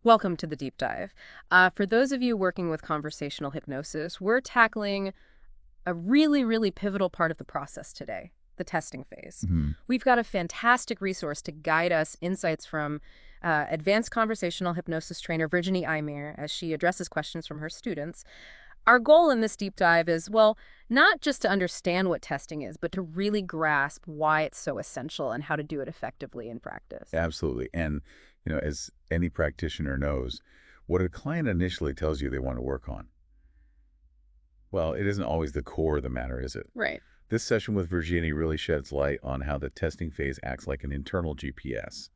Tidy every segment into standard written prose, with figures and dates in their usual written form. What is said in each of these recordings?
Welcome to the deep dive. For those of you working with conversational hypnosis, we're tackling a really pivotal part of the process today, the testing phase. Mhm. We've got a fantastic resource to guide us, insights from Advanced Conversational Hypnosis trainer Virginie Eymere as she addresses questions from her students. Our goal in this deep dive is, well, not just to understand what testing is, but to really grasp why it's so essential and how to do it effectively in practice. Absolutely. And, as any practitioner knows, what a client initially tells you they want to work on, well, it isn't always the core of the matter, is it? Right. This session with Virginie really sheds light on how the testing phase acts like an internal GPS,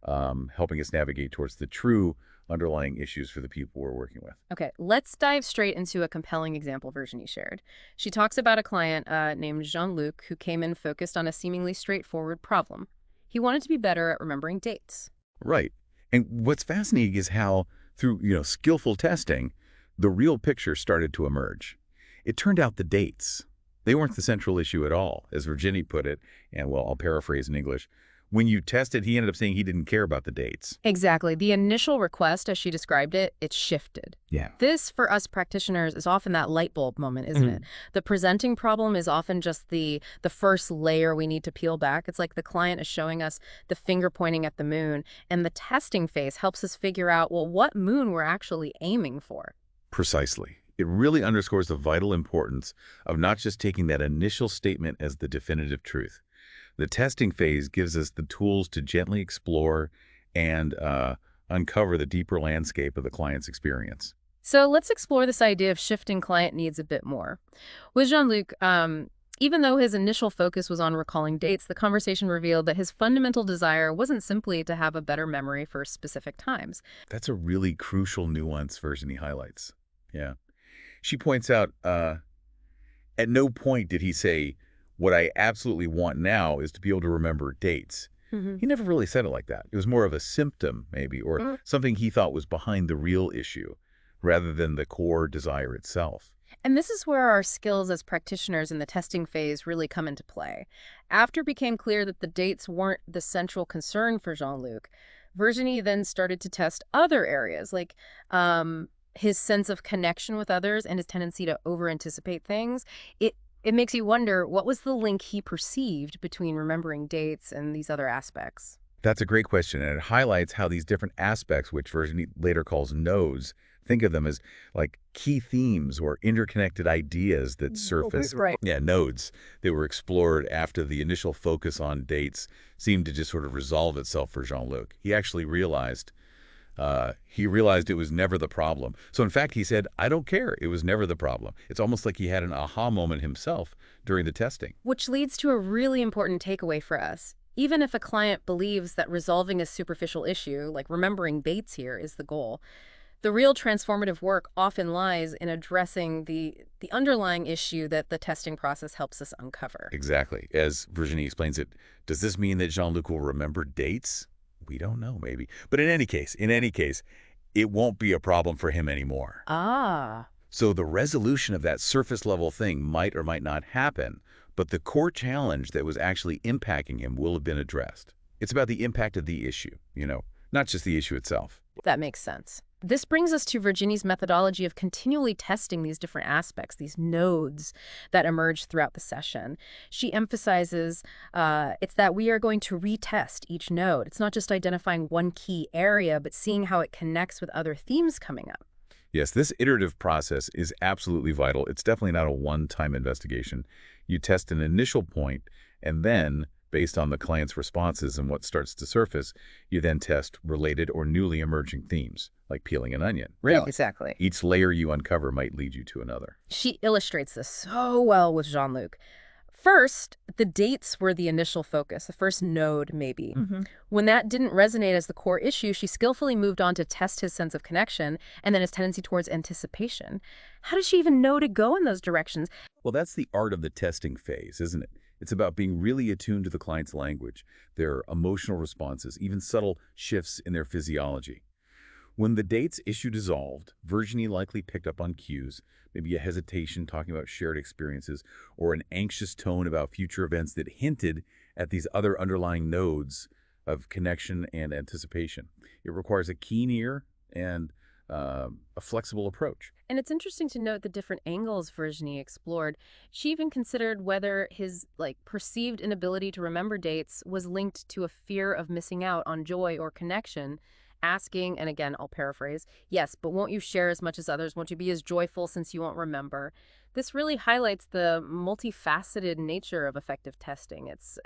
helping us navigate towards the true underlying issues for the people we're working with. Okay, let's dive straight into a compelling example Virginie shared. She talks about a client named Jean-Luc who came in focused on a seemingly straightforward problem. He wanted to be better at remembering dates. Right. And what's fascinating is how, through, skillful testing, the real picture started to emerge. It turned out the dates, they weren't the central issue at all, as Virginie put it, and well, I'll paraphrase in English. When you tested, he ended up saying he didn't care about the dates. Exactly. The initial request, as she described it, it shifted. Yeah. This, for us practitioners, is often that light bulb moment, isn't it? The presenting problem is often just the first layer we need to peel back. It's like the client is showing us the finger pointing at the moon, and the testing phase helps us figure out, well, what moon we're actually aiming for. Precisely. It really underscores the vital importance of not just taking that initial statement as the definitive truth. The testing phase gives us the tools to gently explore and uncover the deeper landscape of the client's experience. So let's explore this idea of shifting client needs a bit more. With Jean-Luc, even though his initial focus was on recalling dates, the conversation revealed that his fundamental desire wasn't simply to have a better memory for specific times. That's a really crucial nuance Virginie highlights. Yeah. She points out, at no point did he say, what I absolutely want now is to be able to remember dates. Mhm. He never really said it like that. It was more of a symptom, maybe, or something he thought was behind the real issue, rather than the core desire itself. And this is where our skills as practitioners in the testing phase really come into play. After it became clear that the dates weren't the central concern for Jean-Luc, Virginie then started to test other areas, like his sense of connection with others and his tendency to over-anticipate things. It makes you wonder, what was the link he perceived between remembering dates and these other aspects? That's a great question, and it highlights how these different aspects, which Virginie later calls nodes, think of them as like key themes or interconnected ideas that surface. Right. Yeah, nodes that were explored after the initial focus on dates seemed to just sort of resolve itself for Jean-Luc. He realized it was never the problem. So in fact, he said, I don't care. It was never the problem. It's almost like he had an aha moment himself during the testing. Which leads to a really important takeaway for us. Even if a client believes that resolving a superficial issue, like remembering dates here, is the goal, the real transformative work often lies in addressing the underlying issue that the testing process helps us uncover. Exactly. As Virginie explains it, does this mean that Jean-Luc will remember dates? We don't know, maybe. But in any case, it won't be a problem for him anymore. Ah. So the resolution of that surface level thing might or might not happen, but the core challenge that was actually impacting him will have been addressed. It's about the impact of the issue, not just the issue itself. That makes sense. This brings us to Virginie's methodology of continually testing these different aspects, these nodes that emerge throughout the session. She emphasizes it's that we are going to retest each node. It's not just identifying one key area, but seeing how it connects with other themes coming up. Yes, this iterative process is absolutely vital. It's definitely not a one-time investigation. You test an initial point, and then, based on the client's responses and what starts to surface, you then test related or newly emerging themes, like peeling an onion. Really? Exactly. Each layer you uncover might lead you to another. She illustrates this so well with Jean-Luc. First, the dates were the initial focus, the first node, maybe. When that didn't resonate as the core issue, she skillfully moved on to test his sense of connection and then his tendency towards anticipation. How does she even know to go in those directions? Well, that's the art of the testing phase, isn't it? It's about being really attuned to the client's language, their emotional responses, even subtle shifts in their physiology. When the dates issue dissolved, Virginie likely picked up on cues, maybe a hesitation talking about shared experiences, or an anxious tone about future events that hinted at these other underlying nodes of connection and anticipation. It requires a keen ear, and a flexible approach. And it's interesting to note the different angles Virginie explored. She even considered whether his perceived inability to remember dates was linked to a fear of missing out on joy or connection, asking, and again, I'll paraphrase, yes, but won't you share as much as others? Won't you be as joyful since you won't remember? This really highlights the multifaceted nature of effective testing. It's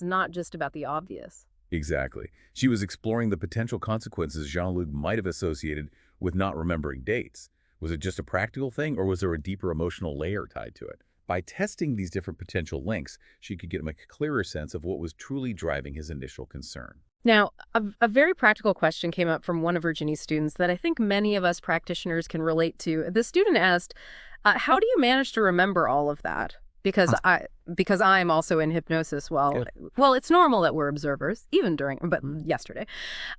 not just about the obvious. Exactly. She was exploring the potential consequences Jean-Luc might have associated with not remembering dates. Was it just a practical thing, or was there a deeper emotional layer tied to it? By testing these different potential links, she could get a clearer sense of what was truly driving his initial concern. Now, a very practical question came up from one of Virginie's students that I think many of us practitioners can relate to. The student asked, how do you manage to remember all of that? Because I'm also in hypnosis. Good. Well, it's normal that we're observers, even but yesterday.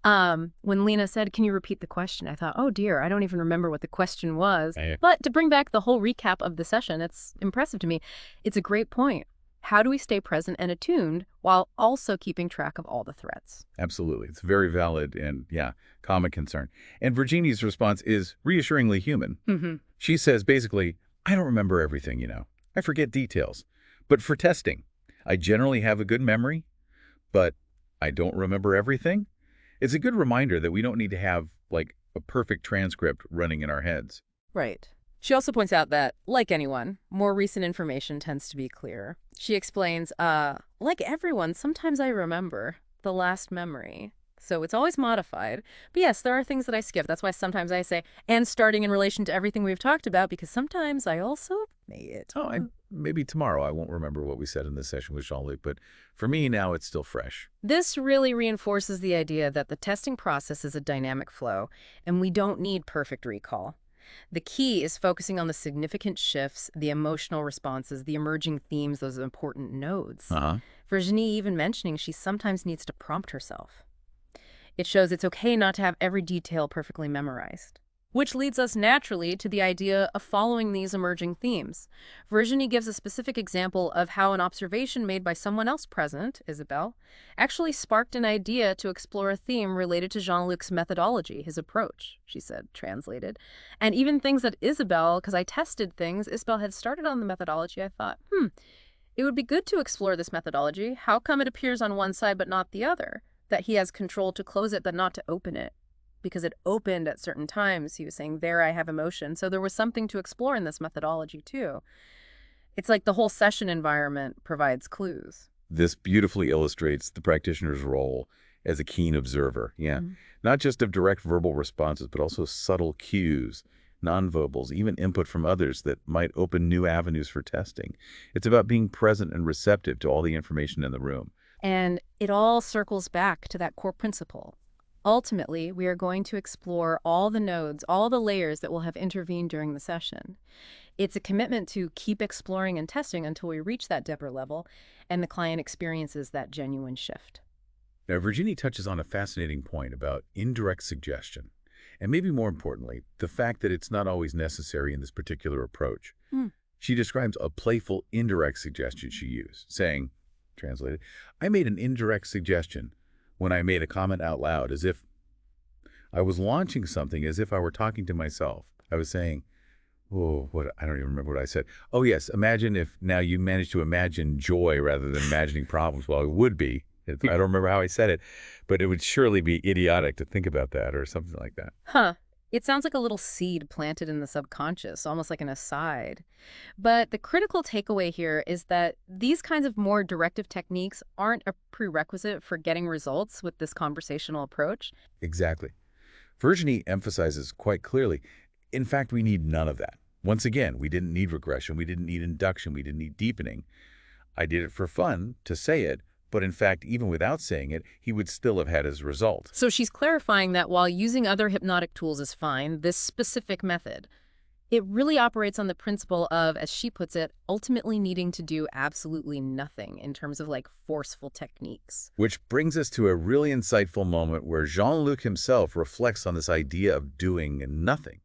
When Lena said, can you repeat the question? I thought, oh dear, I don't even remember what the question was. But to bring back the whole recap of the session, it's impressive to me. It's a great point. How do we stay present and attuned while also keeping track of all the threats? Absolutely. It's very valid and, yeah, common concern. And Virginie's response is reassuringly human. She says, basically, I don't remember everything, I forget details. But for testing, I generally have a good memory, but I don't remember everything. It's a good reminder that we don't need to have, a perfect transcript running in our heads. Right. She also points out that, like anyone, more recent information tends to be clearer. She explains, like everyone, sometimes I remember the last memory. So it's always modified. But yes, there are things that I skip. That's why sometimes I say, and starting in relation to everything we've talked about, because sometimes I also may it. Maybe tomorrow I won't remember what we said in this session with Jean-Luc, but for me now it's still fresh. This really reinforces the idea that the testing process is a dynamic flow, and we don't need perfect recall. The key is focusing on the significant shifts, the emotional responses, the emerging themes, those important nodes. Virginie even mentioning she sometimes needs to prompt herself. It shows it's okay not to have every detail perfectly memorized. Which leads us naturally to the idea of following these emerging themes. Virginie gives a specific example of how an observation made by someone else present, Isabelle, actually sparked an idea to explore a theme related to Jean-Luc's methodology, his approach, she said, translated. And even things that Isabelle, because I tested things, Isabelle had started on the methodology, I thought, it would be good to explore this methodology. How come it appears on one side but not the other? That he has control to close it but not to open it. Because it opened at certain times, he was saying, there I have emotion. So there was something to explore in this methodology too. It's like the whole session environment provides clues. This beautifully illustrates the practitioner's role as a keen observer, not just of direct verbal responses, but also subtle cues, nonverbals, even input from others that might open new avenues for testing. It's about being present and receptive to all the information in the room. And it all circles back to that core principle. Ultimately, we are going to explore all the nodes, all the layers that will have intervened during the session. It's a commitment to keep exploring and testing until we reach that deeper level and the client experiences that genuine shift. Now, Virginie touches on a fascinating point about indirect suggestion, and maybe more importantly, the fact that it's not always necessary in this particular approach. She describes a playful indirect suggestion she used, saying, translated, I made an indirect suggestion when I made a comment out loud, as if I was launching something, as if I were talking to myself. I was saying, I don't even remember what I said. Oh yes, imagine if now you managed to imagine joy rather than imagining problems. Well, it would be. I don't remember how I said it, but it would surely be idiotic to think about that or something like that. It sounds like a little seed planted in the subconscious, almost like an aside. But the critical takeaway here is that these kinds of more directive techniques aren't a prerequisite for getting results with this conversational approach. Exactly. Virginie emphasizes quite clearly, in fact, we need none of that. Once again, we didn't need regression, we didn't need induction, we didn't need deepening. I did it for fun, to say it, but in fact, even without saying it, he would still have had his result. So she's clarifying that while using other hypnotic tools is fine, this specific method, it really operates on the principle of, as she puts it, ultimately needing to do absolutely nothing in terms of forceful techniques. Which brings us to a really insightful moment where Jean-Luc himself reflects on this idea of doing nothing.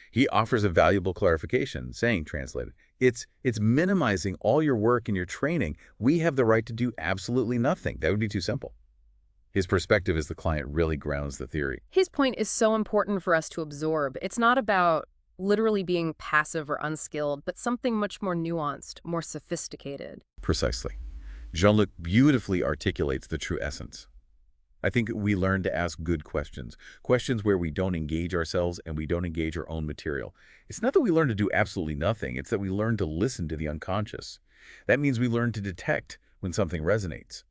He offers a valuable clarification, saying, translated, it's minimizing all your work and your training. We have the right to do absolutely nothing. That would be too simple. His perspective as the client really grounds the theory. His point is so important for us to absorb. It's not about literally being passive or unskilled, but something much more nuanced, more sophisticated. Precisely. Jean-Luc beautifully articulates the true essence. I think we learn to ask good questions, questions where we don't engage ourselves and we don't engage our own material. It's not that we learn to do absolutely nothing, it's that we learn to listen to the unconscious. That means we learn to detect when something resonates.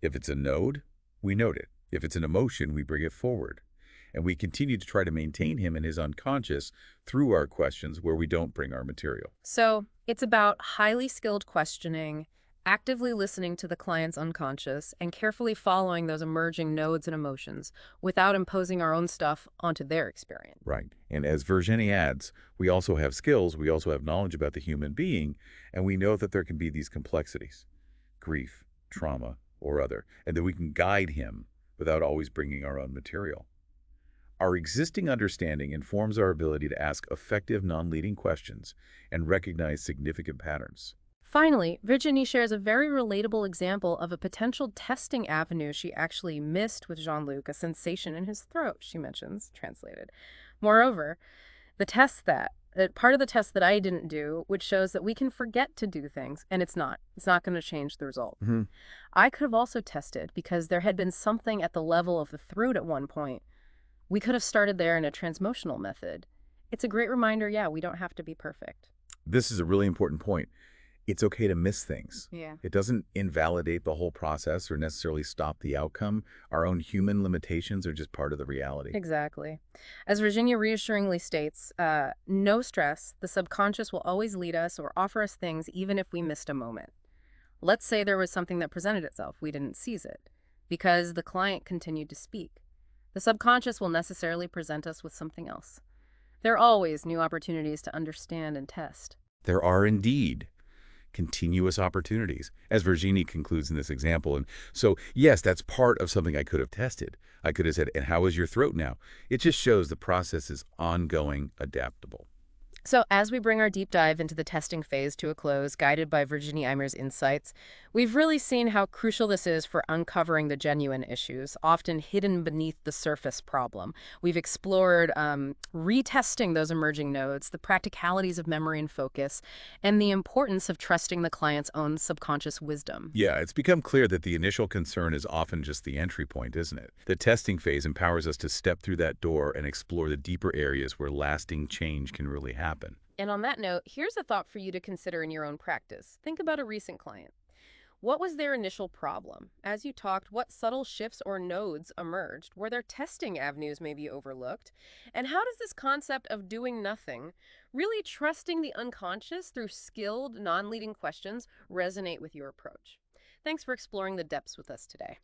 If it's a node, we note it. If it's an emotion, we bring it forward. And we continue to try to maintain him in his unconscious through our questions where we don't bring our material. So it's about highly skilled questioning, actively listening to the client's unconscious, and carefully following those emerging nodes and emotions without imposing our own stuff onto their experience. Right. And as Virginie adds, we also have skills, we also have knowledge about the human being, and we know that there can be these complexities, grief, trauma, or other, and that we can guide him without always bringing our own material. Our existing understanding informs our ability to ask effective non-leading questions and recognize significant patterns. Finally, Virginie shares a very relatable example of a potential testing avenue she actually missed with Jean-Luc, a sensation in his throat, she mentions, translated. Moreover, part of the test that I didn't do, which shows that we can forget to do things, and it's not going to change the result. I could have also tested because there had been something at the level of the throat at one point. We could have started there in a transmotional method. It's a great reminder, yeah, we don't have to be perfect. This is a really important point. It's okay to miss things. Yeah. It doesn't invalidate the whole process or necessarily stop the outcome. Our own human limitations are just part of the reality. Exactly. As Virginia reassuringly states, no stress, the subconscious will always lead us or offer us things even if we missed a moment. Let's say there was something that presented itself, we didn't seize it, because the client continued to speak. The subconscious will necessarily present us with something else. There are always new opportunities to understand and test. There are indeed continuous opportunities, as Virginie concludes in this example. And so, yes, that's part of something I could have tested. I could have said, and how is your throat now? It just shows the process is ongoing, adaptable. So as we bring our deep dive into the testing phase to a close, guided by Virginie Eymere's insights, we've really seen how crucial this is for uncovering the genuine issues, often hidden beneath the surface problem. We've explored retesting those emerging nodes, the practicalities of memory and focus, and the importance of trusting the client's own subconscious wisdom. Yeah, it's become clear that the initial concern is often just the entry point, isn't it? The testing phase empowers us to step through that door and explore the deeper areas where lasting change can really happen. And on that note, here's a thought for you to consider in your own practice. Think about a recent client. What was their initial problem? As you talked, what subtle shifts or nodes emerged? Were there testing avenues maybe overlooked? And how does this concept of doing nothing, really trusting the unconscious through skilled, non-leading questions, resonate with your approach? Thanks for exploring the depths with us today.